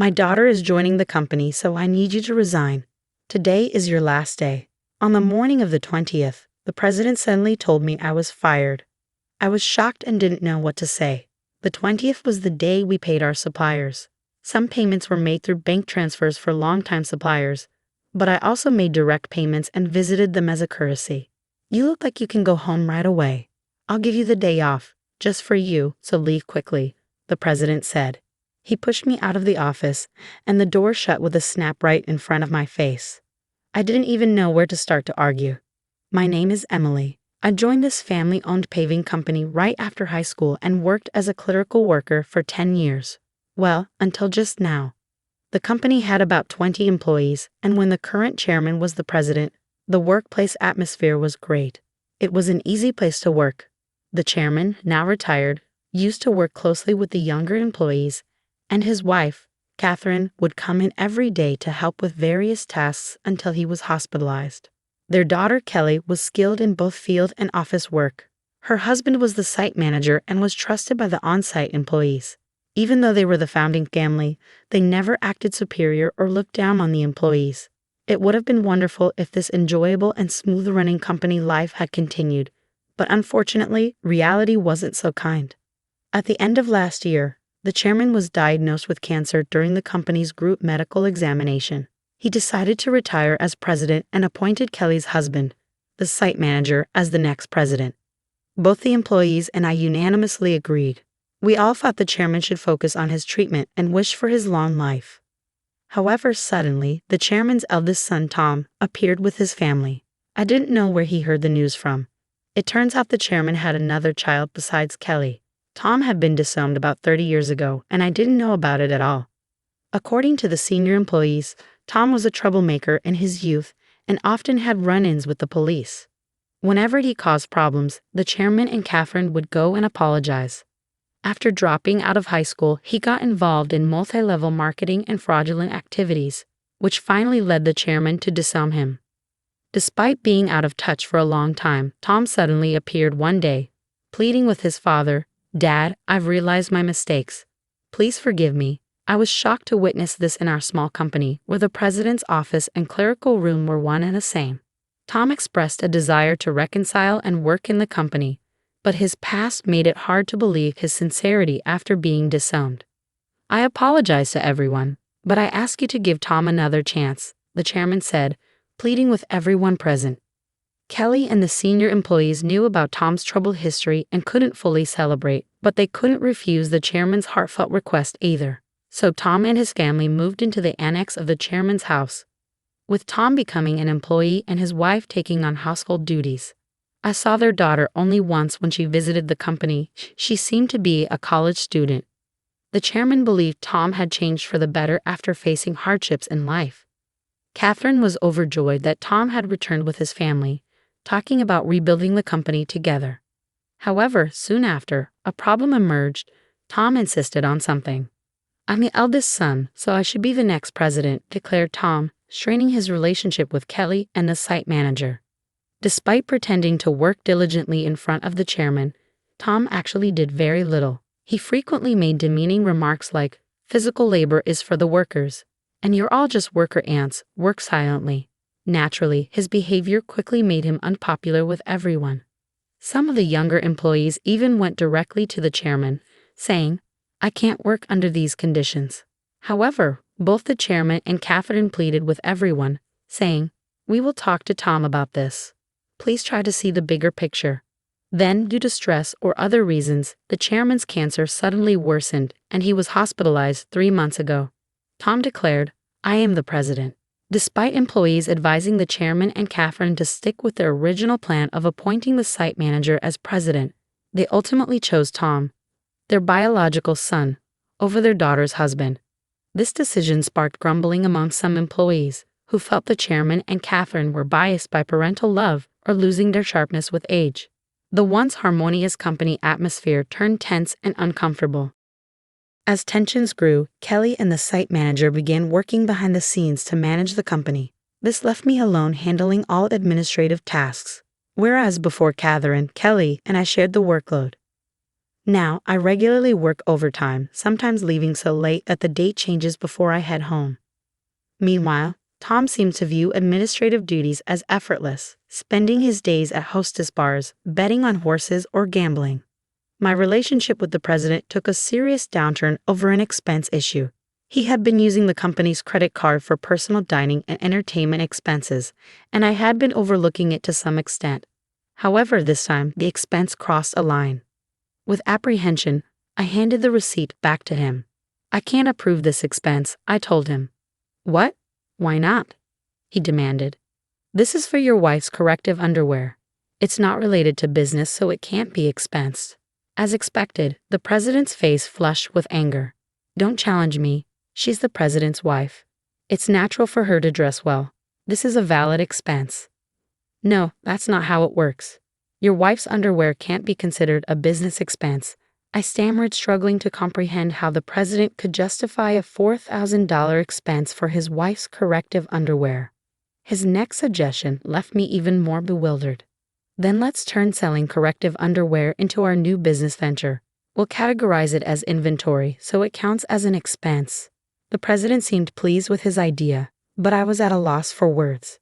My daughter is joining the company, so I need you to resign. Today is your last day." On the morning of the 20th, the president suddenly told me I was fired. I was shocked and didn't know what to say. The 20th was the day we paid our suppliers. Some payments were made through bank transfers for longtime suppliers, but I also made direct payments and visited them as a courtesy. "You look like you can go home right away. I'll give you the day off, just for you, so leave quickly," the president said. He pushed me out of the office, and the door shut with a snap right in front of my face. I didn't even know where to start to argue. "My name is Emily. I joined this family-owned paving company right after high school and worked as a clerical worker for 10 years. Well, until just now. The company had about 20 employees, and when the current chairman was the president, the workplace atmosphere was great. It was an easy place to work. The chairman, now retired, used to work closely with the younger employees, and his wife, Catherine, would come in every day to help with various tasks until he was hospitalized. Their daughter Kelly was skilled in both field and office work. Her husband was the site manager and was trusted by the on-site employees. Even though they were the founding family, they never acted superior or looked down on the employees. It would have been wonderful if this enjoyable and smooth-running company life had continued, but unfortunately, reality wasn't so kind. At the end of last year, the chairman was diagnosed with cancer during the company's group medical examination. He decided to retire as president and appointed Kelly's husband, the site manager, as the next president. Both the employees and I unanimously agreed. We all thought the chairman should focus on his treatment and wished for his long life. However, suddenly, the chairman's eldest son, Tom, appeared with his family. I didn't know where he heard the news from. It turns out the chairman had another child besides Kelly. Tom had been disowned about 30 years ago, and I didn't know about it at all. According to the senior employees, Tom was a troublemaker in his youth and often had run-ins with the police. Whenever he caused problems, the chairman and Catherine would go and apologize. After dropping out of high school, he got involved in multi-level marketing and fraudulent activities, which finally led the chairman to disown him. Despite being out of touch for a long time, Tom suddenly appeared one day, pleading with his father, "Dad, I've realized my mistakes. Please forgive me." I was shocked to witness this in our small company, where the president's office and clerical room were one and the same. Tom expressed a desire to reconcile and work in the company, but his past made it hard to believe his sincerity after being disowned. "I apologize to everyone, but I ask you to give Tom another chance," the chairman said, pleading with everyone present. Kelly and the senior employees knew about Tom's troubled history and couldn't fully celebrate, but they couldn't refuse the chairman's heartfelt request either. So Tom and his family moved into the annex of the chairman's house, with Tom becoming an employee and his wife taking on household duties. I saw their daughter only once when she visited the company. She seemed to be a college student. The chairman believed Tom had changed for the better after facing hardships in life. Catherine was overjoyed that Tom had returned with his family, talking about rebuilding the company together. However, soon after, a problem emerged. Tom insisted on something. "I'm the eldest son, so I should be the next president," declared Tom, straining his relationship with Kelly and the site manager. Despite pretending to work diligently in front of the chairman, Tom actually did very little. He frequently made demeaning remarks like, "Physical labor is for the workers, and you're all just worker ants, work silently." Naturally, his behavior quickly made him unpopular with everyone. Some of the younger employees even went directly to the chairman, saying, "I can't work under these conditions." However, both the chairman and Catherine pleaded with everyone, saying, "We will talk to Tom about this. Please try to see the bigger picture." Then, due to stress or other reasons, the chairman's cancer suddenly worsened and he was hospitalized 3 months ago. Tom declared, "I am the president." Despite employees advising the chairman and Catherine to stick with their original plan of appointing the site manager as president, they ultimately chose Tom, their biological son, over their daughter's husband. This decision sparked grumbling among some employees, who felt the chairman and Catherine were biased by parental love or losing their sharpness with age. The once harmonious company atmosphere turned tense and uncomfortable. As tensions grew, Kelly and the site manager began working behind the scenes to manage the company. This left me alone handling all administrative tasks, whereas before Catherine, Kelly, and I shared the workload. Now, I regularly work overtime, sometimes leaving so late that the date changes before I head home. Meanwhile, Tom seemed to view administrative duties as effortless, spending his days at hostess bars, betting on horses, or gambling. My relationship with the president took a serious downturn over an expense issue. He had been using the company's credit card for personal dining and entertainment expenses, and I had been overlooking it to some extent. However, this time, the expense crossed a line. With apprehension, I handed the receipt back to him. "I can't approve this expense," I told him. "What? Why not?" he demanded. "This is for your wife's corrective underwear. It's not related to business, so it can't be expensed." As expected, the president's face flushed with anger. "Don't challenge me. She's the president's wife. It's natural for her to dress well. This is a valid expense." "No, that's not how it works. Your wife's underwear can't be considered a business expense." I stammered, struggling to comprehend how the president could justify a $4,000 expense for his wife's corrective underwear. His next suggestion left me even more bewildered. "Then let's turn selling corrective underwear into our new business venture. We'll categorize it as inventory so it counts as an expense." The president seemed pleased with his idea, but I was at a loss for words.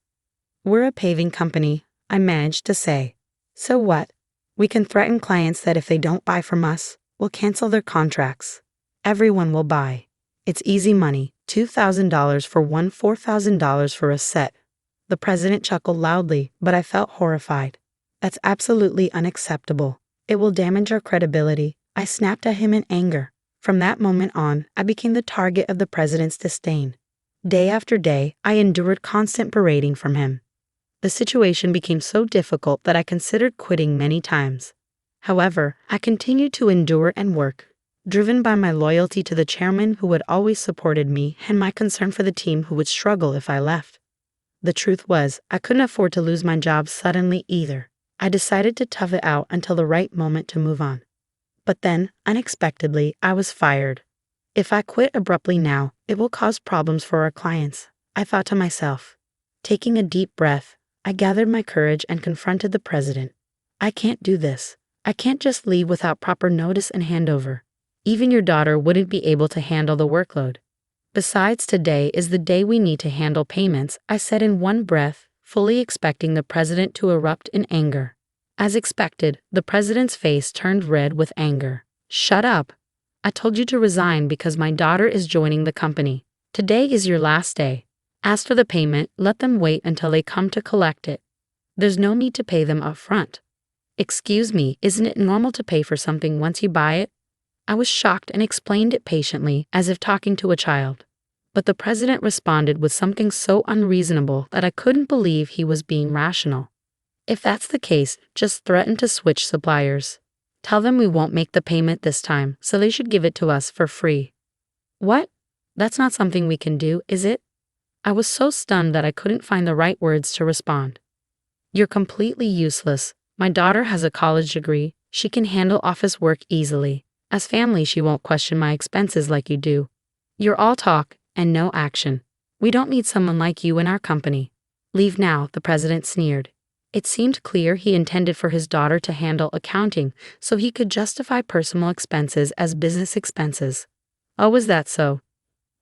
"We're a paving company," I managed to say. "So what? We can threaten clients that if they don't buy from us, we'll cancel their contracts. Everyone will buy. It's easy money, $2,000 for one, $4,000 for a set." The president chuckled loudly, but I felt horrified. "That's absolutely unacceptable. It will damage our credibility." I snapped at him in anger. From that moment on, I became the target of the president's disdain. Day after day, I endured constant berating from him. The situation became so difficult that I considered quitting many times. However, I continued to endure and work, driven by my loyalty to the chairman who had always supported me and my concern for the team who would struggle if I left. The truth was, I couldn't afford to lose my job suddenly either. I decided to tough it out until the right moment to move on. But then, unexpectedly, I was fired. If I quit abruptly now, it will cause problems for our clients, I thought to myself. Taking a deep breath, I gathered my courage and confronted the president. "I can't do this. I can't just leave without proper notice and handover. Even your daughter wouldn't be able to handle the workload. Besides, today is the day we need to handle payments," I said in one breath, fully expecting the president to erupt in anger. As expected, the president's face turned red with anger. "Shut up. I told you to resign because my daughter is joining the company. Today is your last day. As for the payment, let them wait until they come to collect it. There's no need to pay them up front." "Excuse me, isn't it normal to pay for something once you buy it?" I was shocked and explained it patiently, as if talking to a child. But the president responded with something so unreasonable that I couldn't believe he was being rational. "If that's the case, just threaten to switch suppliers. Tell them we won't make the payment this time, so they should give it to us for free." "What? That's not something we can do, is it?" I was so stunned that I couldn't find the right words to respond. "You're completely useless. My daughter has a college degree. She can handle office work easily. As family, she won't question my expenses like you do. You're all talk and no action. We don't need someone like you in our company. Leave now," the president sneered. It seemed clear he intended for his daughter to handle accounting so he could justify personal expenses as business expenses. "Oh, is that so?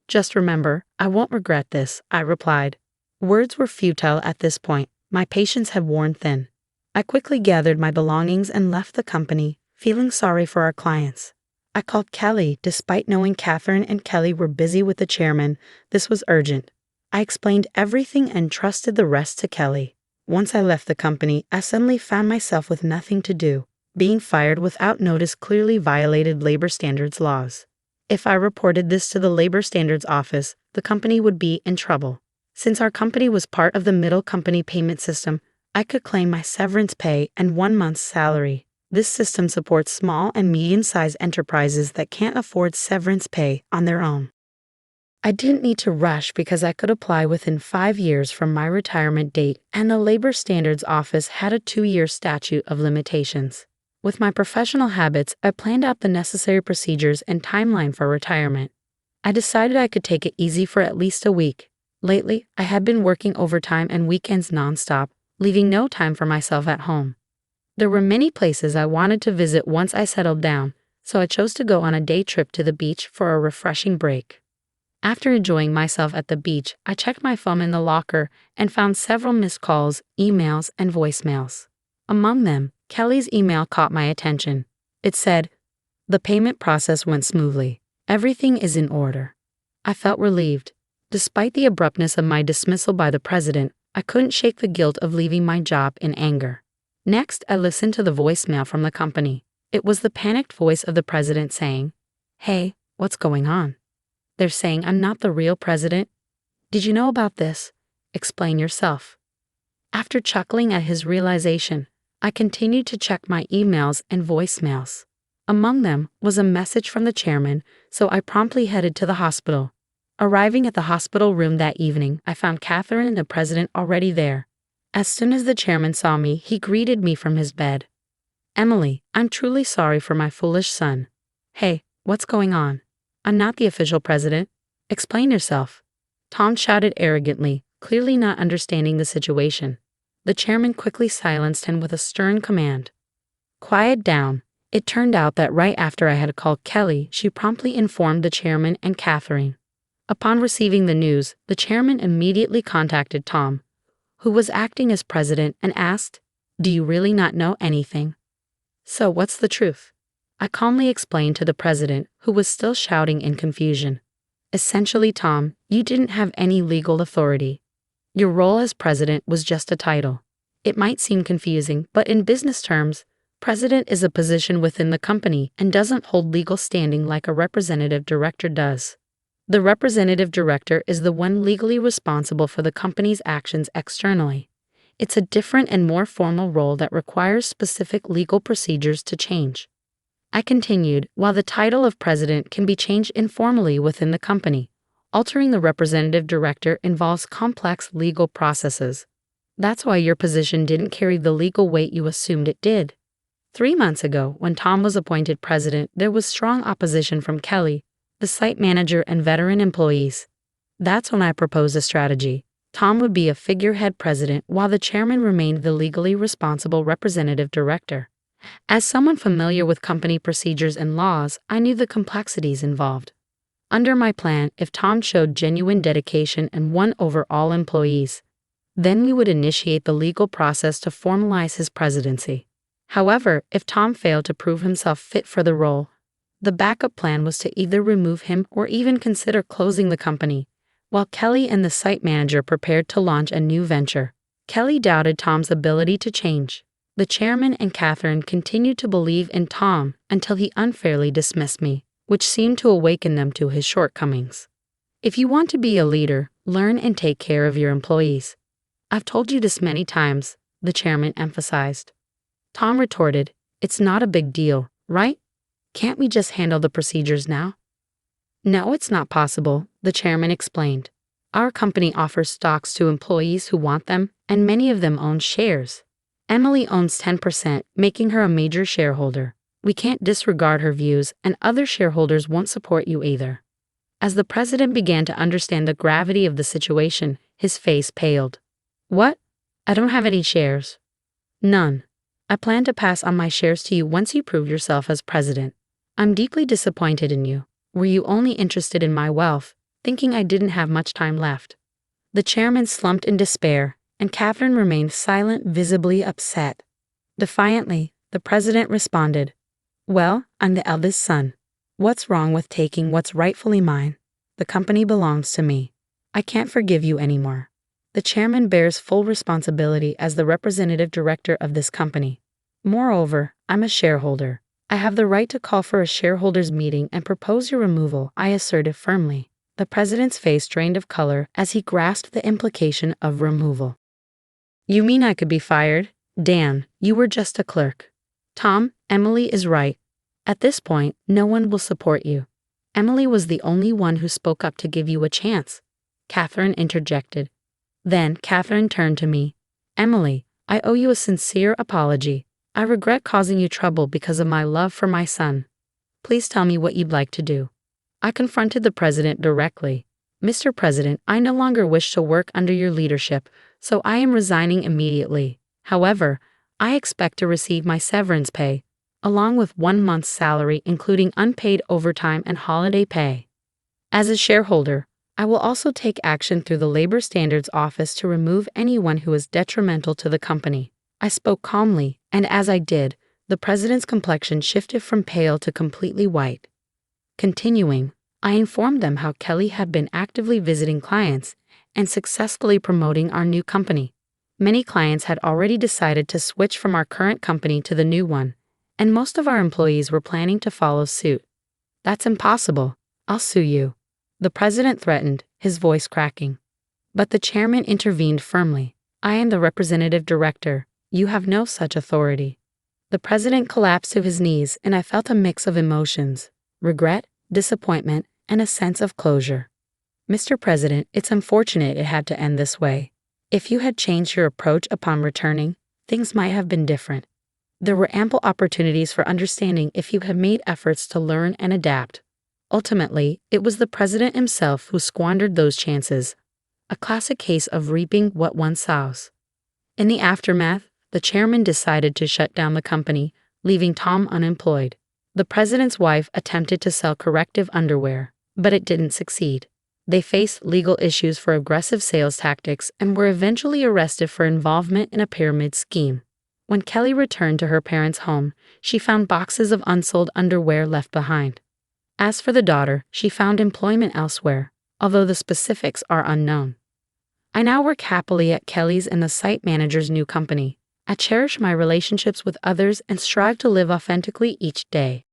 Just remember, I won't regret this," I replied. Words were futile at this point. My patience had worn thin. I quickly gathered my belongings and left the company, feeling sorry for our clients. I called Kelly, despite knowing Catherine and Kelly were busy with the chairman. This was urgent. I explained everything and trusted the rest to Kelly. Once I left the company, I suddenly found myself with nothing to do. Being fired without notice clearly violated labor standards laws. If I reported this to the Labor Standards Office, the company would be in trouble. Since our company was part of the middle company payment system, I could claim my severance pay and 1 month's salary. This system supports small and medium-sized enterprises that can't afford severance pay on their own. I didn't need to rush because I could apply within 5 years from my retirement date, and the Labor Standards Office had a 2-year statute of limitations. With my professional habits, I planned out the necessary procedures and timeline for retirement. I decided I could take it easy for at least a week. Lately, I had been working overtime and weekends nonstop, leaving no time for myself at home. There were many places I wanted to visit once I settled down, so I chose to go on a day trip to the beach for a refreshing break. After enjoying myself at the beach, I checked my phone in the locker and found several missed calls, emails, and voicemails. Among them, Kelly's email caught my attention. It said, "The payment process went smoothly. Everything is in order." I felt relieved. Despite the abruptness of my dismissal by the president, I couldn't shake the guilt of leaving my job in anger. Next, I listened to the voicemail from the company. It was the panicked voice of the president saying, "Hey, what's going on? They're saying I'm not the real president. Did you know about this? Explain yourself." After chuckling at his realization, I continued to check my emails and voicemails. Among them was a message from the chairman, so I promptly headed to the hospital. Arriving at the hospital room that evening, I found Catherine and the president already there. As soon as the chairman saw me, he greeted me from his bed. "Emily, I'm truly sorry for my foolish son." "Hey, what's going on? I'm not the official president. Explain yourself." Tom shouted arrogantly, clearly not understanding the situation. The chairman quickly silenced him with a stern command. "Quiet down." It turned out that right after I had called Kelly, she promptly informed the chairman and Catherine. Upon receiving the news, the chairman immediately contacted Tom, who was acting as president, and asked, "Do you really not know anything? So what's the truth?" I calmly explained to the president, who was still shouting in confusion. "Essentially, Tom, you didn't have any legal authority. Your role as president was just a title. It might seem confusing, but in business terms, president is a position within the company and doesn't hold legal standing like a representative director does. The representative director is the one legally responsible for the company's actions externally. It's a different and more formal role that requires specific legal procedures to change." I continued, "While the title of president can be changed informally within the company, altering the representative director involves complex legal processes. That's why your position didn't carry the legal weight you assumed it did." 3 months ago, when Tom was appointed president, there was strong opposition from Kelly, the site manager, and veteran employees. That's when I proposed a strategy. Tom would be a figurehead president while the chairman remained the legally responsible representative director. As someone familiar with company procedures and laws, I knew the complexities involved. Under my plan, if Tom showed genuine dedication and won over all employees, then we would initiate the legal process to formalize his presidency. However, if Tom failed to prove himself fit for the role, the backup plan was to either remove him or even consider closing the company, while Kelly and the site manager prepared to launch a new venture. Kelly doubted Tom's ability to change. The chairman and Catherine continued to believe in Tom until he unfairly dismissed me, which seemed to awaken them to his shortcomings. "If you want to be a leader, learn and take care of your employees. I've told you this many times," the chairman emphasized. Tom retorted, "It's not a big deal, right? Can't we just handle the procedures now?" "No, it's not possible," the chairman explained. "Our company offers stocks to employees who want them, and many of them own shares. Emily owns 10%, making her a major shareholder. We can't disregard her views, and other shareholders won't support you either." As the president began to understand the gravity of the situation, his face paled. "What? I don't have any shares." "None. I plan to pass on my shares to you once you prove yourself as president. I'm deeply disappointed in you. Were you only interested in my wealth, thinking I didn't have much time left?" The chairman slumped in despair, and Catherine remained silent, visibly upset. Defiantly, the president responded, "Well, I'm the eldest son. What's wrong with taking what's rightfully mine? The company belongs to me. I can't forgive you anymore. The chairman bears full responsibility as the representative director of this company. Moreover, I'm a shareholder. I have the right to call for a shareholders' meeting and propose your removal," I asserted firmly. The president's face drained of color as he grasped the implication of removal. "You mean I could be fired? Dan, you were just a clerk." "Tom, Emily is right. At this point, no one will support you. Emily was the only one who spoke up to give you a chance," Catherine interjected. Then Catherine turned to me. "Emily, I owe you a sincere apology. I regret causing you trouble because of my love for my son. Please tell me what you'd like to do." I confronted the president directly. "Mr. President, I no longer wish to work under your leadership, so I am resigning immediately. However, I expect to receive my severance pay. along with 1 month's salary, including unpaid overtime and holiday pay. As a shareholder, I will also take action through the Labor Standards Office to remove anyone who is detrimental to the company. I spoke calmly, and as I did, the president's complexion shifted from pale to completely white. Continuing, I informed them how Kelly had been actively visiting clients and successfully promoting our new company. Many clients had already decided to switch from our current company to the new one, and most of our employees were planning to follow suit. That's impossible. I'll sue you, the president threatened, his voice cracking. But the chairman intervened firmly. I am the representative director. You have no such authority. The president collapsed to his knees, and I felt a mix of emotions: regret, disappointment, and a sense of closure. Mr. President, it's unfortunate it had to end this way. If you had changed your approach upon returning, things might have been different. There were ample opportunities for understanding if you had made efforts to learn and adapt. Ultimately, it was the president himself who squandered those chances, a classic case of reaping what one sows. In the aftermath, the chairman decided to shut down the company, leaving Tom unemployed. The president's wife attempted to sell corrective underwear, but it didn't succeed. They faced legal issues for aggressive sales tactics and were eventually arrested for involvement in a pyramid scheme. When Kelly returned to her parents' home, she found boxes of unsold underwear left behind. As for the daughter, she found employment elsewhere, although the specifics are unknown. I now work happily at Kelly's and the site manager's new company. I cherish my relationships with others and strive to live authentically each day.